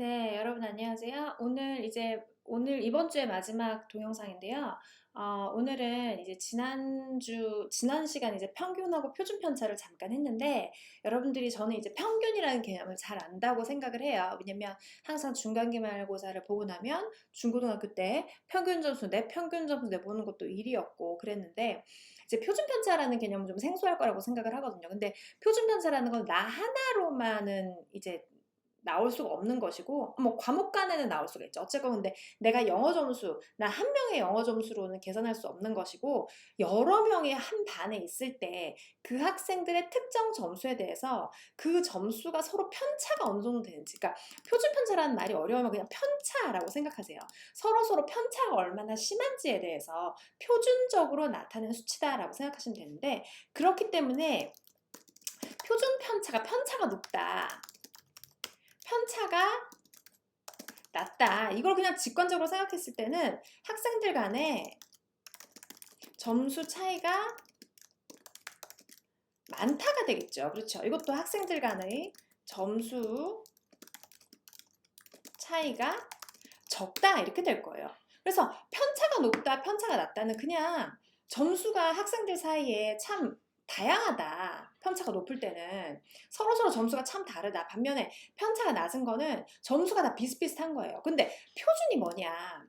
네, 여러분 안녕하세요. 오늘 이번 주의 마지막 동영상인데요. 오늘은 이제 지난 시간 이제 평균하고 표준 편차를 잠깐 했는데, 여러분들이 저는 이제 평균이라는 개념을 잘 안다고 생각을 해요. 왜냐면 항상 중간기말고사를 보고 나면 중고등학교 때 내 평균 점수 내보는 것도 일이었고 그랬는데, 이제 표준 편차라는 개념은 좀 생소할 거라고 생각을 하거든요. 근데 표준 편차라는 건 나 하나로만은 이제 나올 수가 없는 것이고, 뭐 과목 간에는 나올 수가 있죠. 어쨌건 근데 내가 나 한 명의 영어 점수로는 계산할 수 없는 것이고, 여러 명이 한 반에 있을 때 그 학생들의 특정 점수에 대해서 그 점수가 서로 편차가 어느 정도 되는지, 그러니까 표준 편차라는 말이 어려우면 그냥 편차라고 생각하세요. 서로 편차가 얼마나 심한지에 대해서 표준적으로 나타내는 수치다라고 생각하시면 되는데, 그렇기 때문에 편차가 높다, 편차가 낮다, 이걸 그냥 직관적으로 생각했을 때는 학생들 간에 점수 차이가 많다가 되겠죠. 그렇죠. 이것도 학생들 간의 점수 차이가 적다, 이렇게 될 거예요. 그래서 편차가 높다, 편차가 낮다는 그냥 점수가 학생들 사이에 참 다양하다. 편차가 높을 때는 서로 점수가 참 다르다. 반면에 편차가 낮은 거는 점수가 다 비슷비슷한 거예요. 근데 표준이 뭐냐?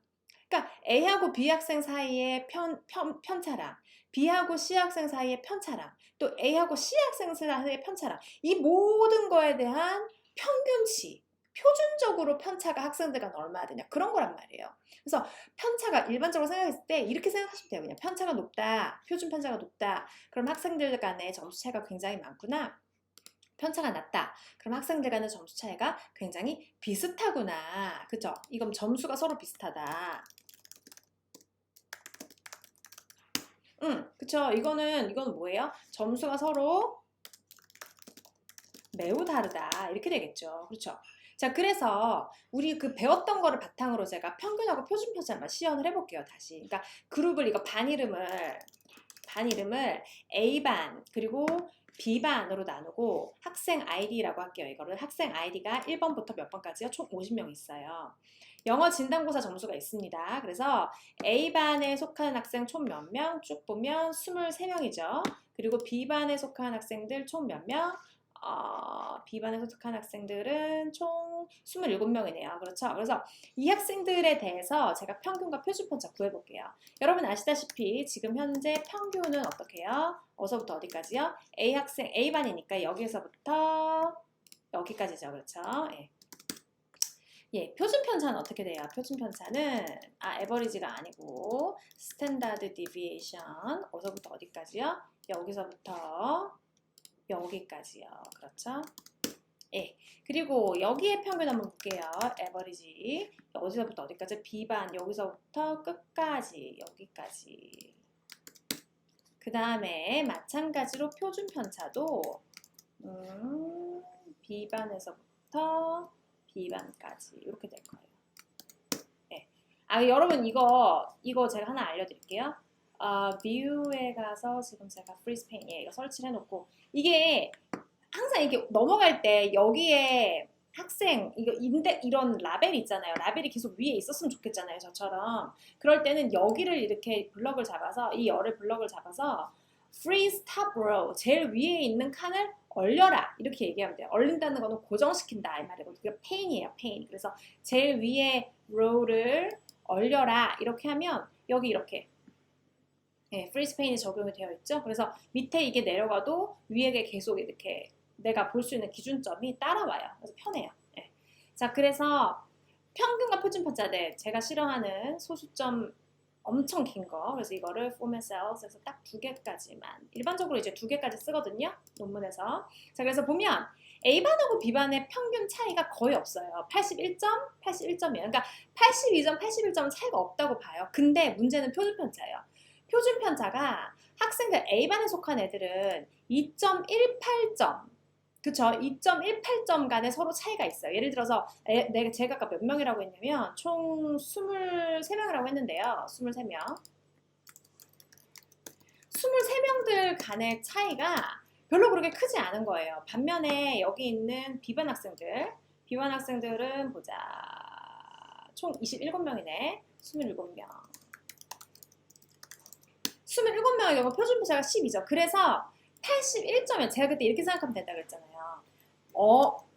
그러니까 A하고 B 학생 사이의 편차랑, B하고 C 학생 사이의 편차랑, 또 A하고 C 학생 사이의 편차랑, 이 모든 거에 대한 평균치, 표준적으로 편차가 학생들 간 얼마나 되냐, 그런 거란 말이에요. 그래서 편차가 일반적으로 생각했을 때 이렇게 생각하시면 돼요. 그냥 편차가 높다, 표준 편차가 높다, 그럼 학생들 간의 점수 차이가 굉장히 많구나. 편차가 낮다, 그럼 학생들 간의 점수 차이가 굉장히 비슷하구나. 그죠? 이건 점수가 서로 비슷하다. 그쵸. 이거는 뭐예요? 점수가 서로 매우 다르다, 이렇게 되겠죠. 그렇죠. 자, 그래서 우리 그 배웠던 거를 바탕으로 제가 평균하고 표준 편차만 시연을 해볼게요. 다시. 그러니까 그룹을, 이거 반 이름을 A반 그리고 B반으로 나누고 학생 아이디라고 할게요. 이거를 학생 아이디가 1번부터 몇 번까지요? 총 50명 있어요. 영어 진단고사 점수가 있습니다. 그래서 A반에 속하는 학생 총 몇 명? 쭉 보면 23명이죠. 그리고 B반에 속한 학생들 총 몇 명? B반에 속한 학생들은 총 27명이네요. 그렇죠? 그래서 이 학생들에 대해서 제가 평균과 표준 편차 구해볼게요. 여러분 아시다시피 지금 현재 평균은 어떻게 해요? 어서부터 어디까지요? A반이니까 여기서부터 여기까지죠. 그렇죠? 예. 예, 표준 편차는 어떻게 돼요? 표준 편차는 에버리지가 아니고 스탠다드 디비에이션, 어서부터 어디까지요? 여기서부터 여기까지요. 그렇죠? 예. 그리고 여기에 평균 한번 볼게요. 에버리지. 어디서부터 어디까지? B반 여기서부터 끝까지 여기까지. 그 다음에 마찬가지로 표준 편차도 B반에서부터 B반까지 이렇게 될 거예요. 예. 여러분 이거 제가 하나 알려드릴게요. 뷰에 가서 지금 제가 프리스페인에 이거 설치를 해놓고, 이게 항상 이렇게 넘어갈 때 여기에 학생 이런 라벨이 있잖아요. 라벨이 계속 위에 있었으면 좋겠잖아요. 저처럼. 그럴 때는 여기를 이렇게 이 열을 블럭을 잡아서 freeze top row, 제일 위에 있는 칸을 얼려라, 이렇게 얘기하면 돼요. 얼린다는 거는 고정시킨다, 이 말이고, 이게 pain이에요, pain. 그래서 제일 위에 row를 얼려라, 이렇게 하면 여기 이렇게 freeze pain이 적용이 되어 있죠. 그래서 밑에 이게 내려가도 위에 계속 이렇게 내가 볼 수 있는 기준점이 따라와요. 그래서 편해요. 예. 자, 그래서 평균과 표준 편차들, 제가 싫어하는 소수점 엄청 긴 거, 그래서 이거를 format cells에서 딱 2개까지만, 일반적으로 이제 2개까지 쓰거든요, 논문에서. 자, 그래서 보면 A반하고 B반의 평균 차이가 거의 없어요. 81점, 81점이에요. 그러니까 82점, 81점은 차이가 없다고 봐요. 근데 문제는 표준 편차예요. 표준 편차가 학생들 A반에 속한 애들은 2.18점, 그쵸? 2.18점 간에 서로 차이가 있어요. 예를 들어서 제가 아까 몇 명이라고 했냐면 총 23명이라고 했는데요. 23명. 23명들 간의 차이가 별로 그렇게 크지 않은 거예요. 반면에 여기 있는 B반 B1 학생들은 보자. 총 27명이네. 27명. 27명의 경우 표준 편차가 10이죠. 그래서 81점이면 제가 그때 이렇게 생각하면 된다고 했잖아요.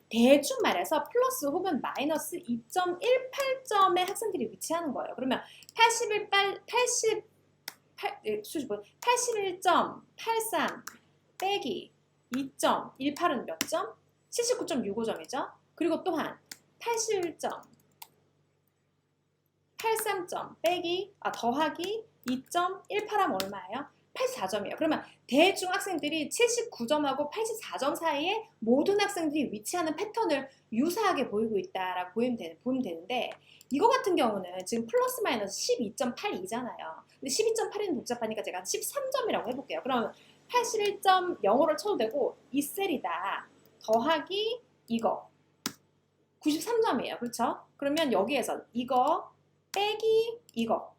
대충 말해서 플러스 혹은 마이너스 2.18점의 학생들이 위치하는 거예요. 그러면 81.83 빼기 2.18은 몇 점? 79.65점이죠. 그리고 또한 81.83점 빼기 더하기 2.18하면 얼마예요? 84점이에요. 그러면 대충 학생들이 79점하고 84점 사이에 모든 학생들이 위치하는 패턴을 유사하게 보이고 있다라고 보이면 되는데 이거 같은 경우는 지금 플러스 마이너스 12.82잖아요. 근데 12.82는 복잡하니까 제가 13점이라고 해볼게요. 그러면 81.05를 쳐도 되고 이 셀이다. 더하기 이거 93점이에요. 그렇죠? 그러면 여기에서 이거 빼기 이거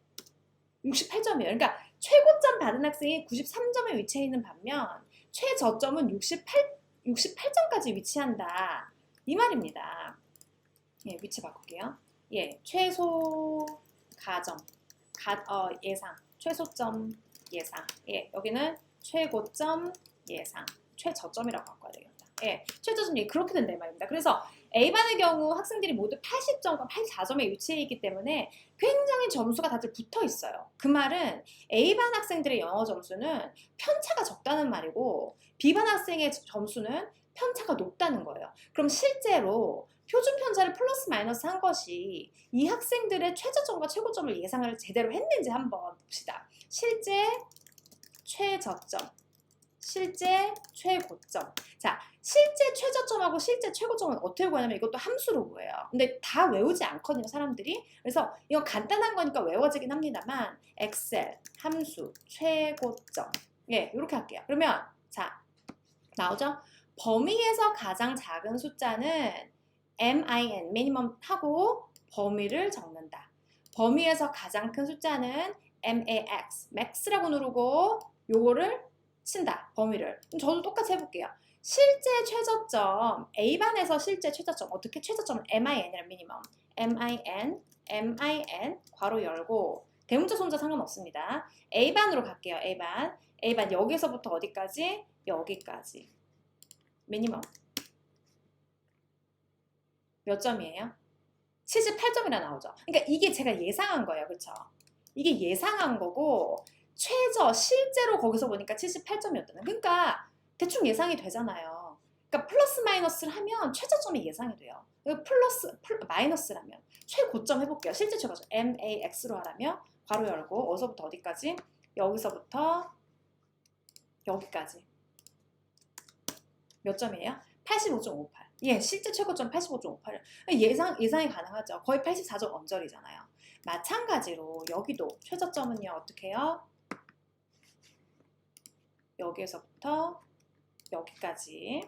68점이에요. 그러니까 최고점 받은 학생이 93점에 위치해 있는 반면 최저점은 68점까지 위치한다. 이 말입니다. 예, 위치 바꿀게요. 예, 최소 가점, 예상, 최소점 예상. 예, 여기는 최고점 예상, 최저점이라고 바꿔야 되겠다. 예, 최저점이 그렇게 된다 이 말입니다. 그래서 A반의 경우 학생들이 모두 80점과 84점에 위치해 있기 때문에 굉장히 점수가 다들 붙어 있어요. 그 말은 A반 학생들의 영어 점수는 편차가 적다는 말이고 B반 학생의 점수는 편차가 높다는 거예요. 그럼 실제로 표준 편차를 플러스 마이너스 한 것이 이 학생들의 최저점과 최고점을 예상을 제대로 했는지 한번 봅시다. 실제 최저점, 실제 최고점. 자, 실제 최저점하고 실제 최고점은 어떻게 구하냐면 이것도 함수로 구해요. 근데 다 외우지 않거든요, 사람들이. 그래서 이건 간단한 거니까 외워지긴 합니다만 엑셀, 함수, 최고점. 예, 이렇게 할게요. 그러면 자, 나오죠? 범위에서 가장 작은 숫자는 min, 미니멈 하고 범위를 적는다. 범위에서 가장 큰 숫자는 max, max라고 누르고 요거를 친다. 범위를. 그럼 저도 똑같이 해볼게요. 실제 최저점, A반에서 실제 최저점, 어떻게 최저점은 min이라 미니멈. min, 괄호 열고, 대문자 손자 상관없습니다. A반으로 갈게요. A반 여기서부터 어디까지? 여기까지. 미니멈. 몇 점이에요? 78점이나 나오죠. 그러니까 이게 제가 예상한 거예요. 그렇죠? 이게 예상한 거고 실제로 거기서 보니까 78점이었다는. 그러니까 대충 예상이 되잖아요. 그러니까 플러스 마이너스를 하면 최저점이 예상이 돼요. 마이너스라면 최고점 해볼게요. 실제 최고점 max로 하라면 괄호 열고 어디서부터 어디까지? 여기서부터 여기까지. 몇 점이에요? 85.58. 예, 실제 최고점 85.58. 예상이 가능하죠. 거의 84점 언저리잖아요. 마찬가지로 여기도 최저점은요, 어떻게 해요? 여기에서부터 여기까지.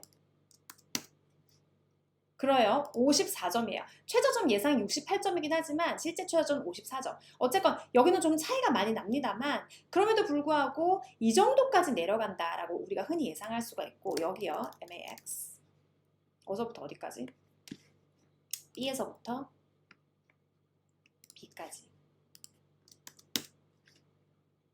그래요. 54점이에요. 최저점 예상이 68점이긴 하지만 실제 최저점은 54점. 어쨌건 여기는 좀 차이가 많이 납니다만 그럼에도 불구하고 이 정도까지 내려간다라고 우리가 흔히 예상할 수가 있고 여기요. max. 어디서부터 어디까지? B에서부터 B까지.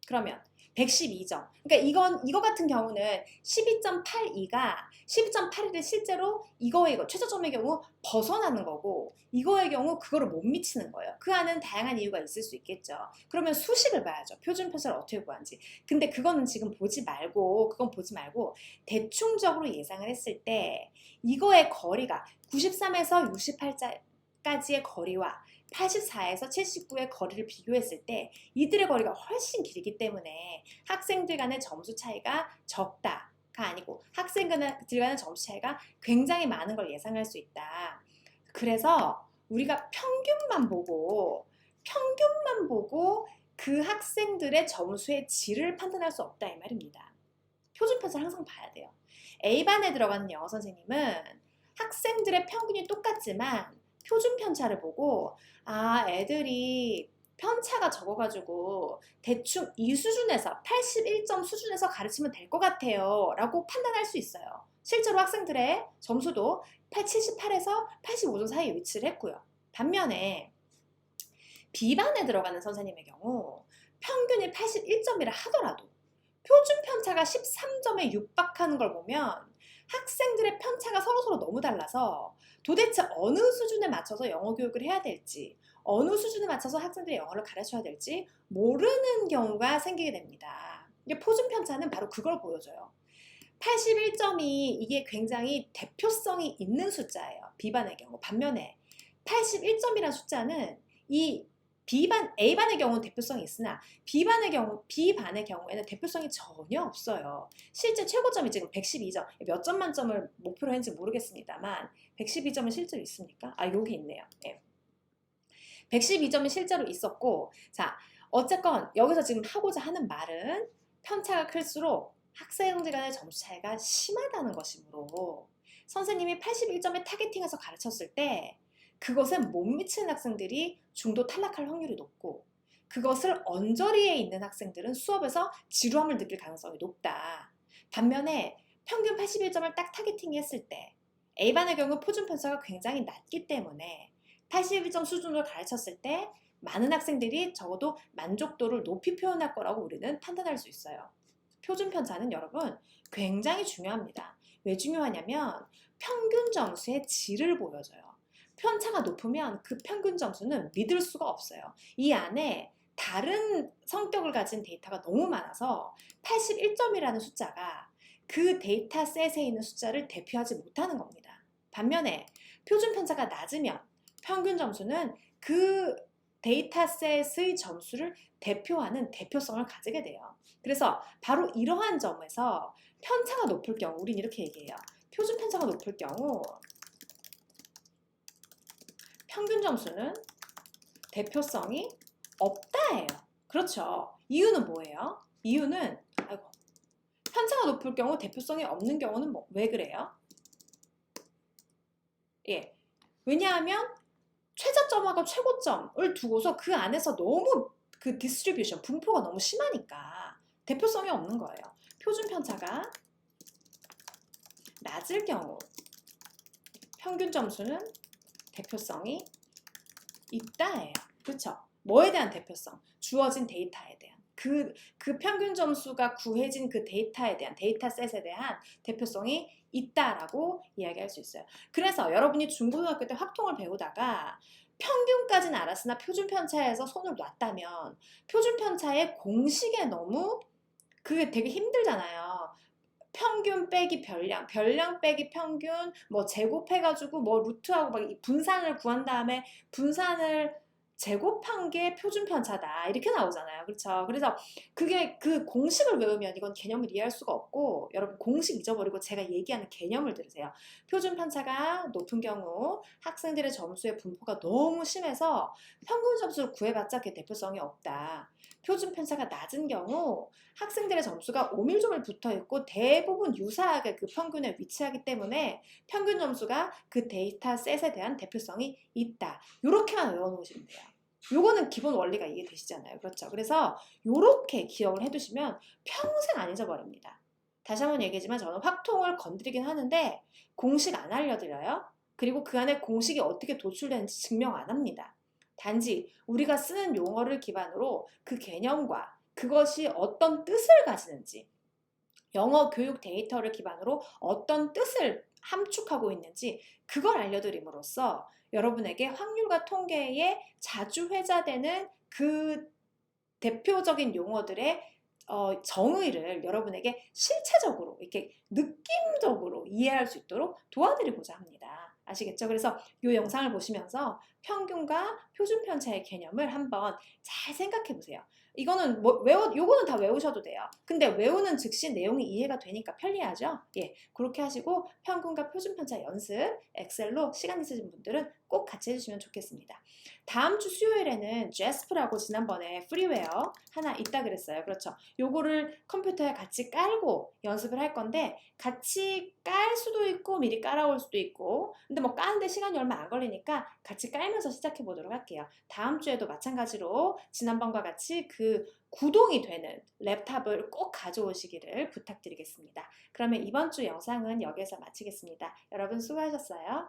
그러면 112점. 그러니까 이거 같은 경우는 12.81을 실제로 이거 최저점의 경우 벗어나는 거고 이거의 경우 그거를 못 미치는 거예요. 그 안은 다양한 이유가 있을 수 있겠죠. 그러면 수식을 봐야죠. 표준 편차를 어떻게 구하는지. 근데 그건 보지 말고 대충적으로 예상을 했을 때 이거의 거리가 93에서 68까지의 거리와 84에서 79의 거리를 비교했을 때 이들의 거리가 훨씬 길기 때문에 학생들 간의 점수 차이가 적다가 아니고 학생들 간의 점수 차이가 굉장히 많은 걸 예상할 수 있다. 그래서 우리가 평균만 보고 그 학생들의 점수의 질을 판단할 수 없다 이 말입니다. 표준 편차를 항상 봐야 돼요. A반에 들어가는 영어 선생님은 학생들의 평균이 똑같지만 표준 편차를 보고 애들이 편차가 적어가지고 대충 이 수준에서 81점 수준에서 가르치면 될 것 같아요 라고 판단할 수 있어요. 실제로 학생들의 점수도 78에서 85점 사이에 위치를 했고요. 반면에 B반에 들어가는 선생님의 경우 평균이 81점이라 하더라도 표준 편차가 13점에 육박하는 걸 보면 학생들의 편차가 서로서로 너무 달라서 도대체 어느 수준에 맞춰서 영어 교육을 해야 될지, 어느 수준에 맞춰서 학생들이 영어를 가르쳐야 될지 모르는 경우가 생기게 됩니다. 표준 편차는 바로 그걸 보여줘요. 81점이 이게 굉장히 대표성이 있는 숫자예요. B반의 경우. 반면에 81점이라는 숫자는 이 A반의 경우는 대표성이 있으나 B반의 경우에는 대표성이 전혀 없어요. 실제 최고점이 지금 112점. 몇 점 만점을 목표로 했는지 모르겠습니다만 112점은 실제로 있습니까? 아, 여기 있네요. 네. 112점이 실제로 있었고, 자, 어쨌건 여기서 지금 하고자 하는 말은 편차가 클수록 학생들 간의 점수 차이가 심하다는 것이므로 선생님이 81점에 타겟팅해서 가르쳤을 때 그것에 못 미치는 학생들이 중도 탈락할 확률이 높고, 그것을 언저리에 있는 학생들은 수업에서 지루함을 느낄 가능성이 높다. 반면에 평균 81점을 딱 타겟팅했을 때 A반의 경우 표준 편차가 굉장히 낮기 때문에 81점 수준으로 가르쳤을 때 많은 학생들이 적어도 만족도를 높이 표현할 거라고 우리는 판단할 수 있어요. 표준 편차는 여러분 굉장히 중요합니다. 왜 중요하냐면 평균 점수의 질을 보여줘요. 편차가 높으면 그 평균 점수는 믿을 수가 없어요. 이 안에 다른 성격을 가진 데이터가 너무 많아서 81점이라는 숫자가 그 데이터셋에 있는 숫자를 대표하지 못하는 겁니다. 반면에 표준 편차가 낮으면 평균 점수는 그 데이터셋의 점수를 대표하는 대표성을 가지게 돼요. 그래서 바로 이러한 점에서 편차가 높을 경우 우린 이렇게 얘기해요. 표준 편차가 높을 경우 평균 점수는 대표성이 없다예요. 그렇죠. 이유는 뭐예요? 이유는 편차가 높을 경우 대표성이 없는 경우는 왜 그래요? 예, 왜냐하면 최저점하고 최고점을 두고서 그 안에서 너무 그 디스트리뷰션, 분포가 너무 심하니까 대표성이 없는 거예요. 표준 편차가 낮을 경우 평균 점수는 대표성이 있다예요. 그렇죠? 뭐에 대한 대표성? 주어진 데이터에 대한. 그 평균 점수가 구해진 그 데이터에 대한, 데이터셋에 대한 대표성이 있다라고 이야기할 수 있어요. 그래서 여러분이 중고등학교 때 확통을 배우다가 평균까지는 알았으나 표준 편차에서 손을 놨다면 표준 편차의 공식에 너무 그게 되게 힘들잖아요. 평균 빼기 별량, 별량 빼기 평균, 뭐 제곱해가지고 뭐 루트하고 막 분산을 구한 다음에 분산을 제곱한 게 표준 편차다 이렇게 나오잖아요. 그렇죠? 그래서 그게 그 공식을 외우면 이건 개념을 이해할 수가 없고, 여러분 공식 잊어버리고 제가 얘기하는 개념을 들으세요. 표준 편차가 높은 경우 학생들의 점수의 분포가 너무 심해서 평균 점수를 구해봤자 그 대표성이 없다. 표준 편차가 낮은 경우 학생들의 점수가 오밀조밀 붙어있고 대부분 유사하게 그 평균에 위치하기 때문에 평균 점수가 그 데이터셋에 대한 대표성이 있다. 이렇게만 외워놓으시면 돼요. 요거는 기본 원리가 이해되시잖아요. 그렇죠? 그래서 요렇게 기억을 해두시면 평생 안 잊어버립니다. 다시 한번 얘기하지만 저는 확통을 건드리긴 하는데 공식 안 알려드려요. 그리고 그 안에 공식이 어떻게 도출되는지 증명 안 합니다. 단지 우리가 쓰는 용어를 기반으로 그 개념과 그것이 어떤 뜻을 가지는지, 영어 교육 데이터를 기반으로 어떤 뜻을 함축하고 있는지 그걸 알려드림으로써 여러분에게 확률과 통계에 자주 회자되는 그 대표적인 용어들의 정의를 여러분에게 실체적으로 이렇게 느낌적으로 이해할 수 있도록 도와드리고자 합니다. 아시겠죠? 그래서 이 영상을 보시면서 평균과 표준 편차의 개념을 한번 잘 생각해 보세요. 이거는 요거는 다 외우셔도 돼요. 근데 외우는 즉시 내용이 이해가 되니까 편리하죠? 예, 그렇게 하시고 평균과 표준 편차 연습 엑셀로 시간 있으신 분들은 꼭 같이 해주시면 좋겠습니다. 다음 주 수요일에는 제스프라고 지난번에 프리웨어 하나 있다 그랬어요. 그렇죠. 요거를 컴퓨터에 같이 깔고 연습을 할 건데 같이 깔 수도 있고 미리 깔아올 수도 있고 근데 뭐 까는데 시간이 얼마 안 걸리니까 같이 깔면서 시작해 보도록 할게요. 다음 주에도 마찬가지로 지난번과 같이 그 구동이 되는 랩탑을 꼭 가져오시기를 부탁드리겠습니다. 그러면 이번 주 영상은 여기서 마치겠습니다. 여러분 수고하셨어요.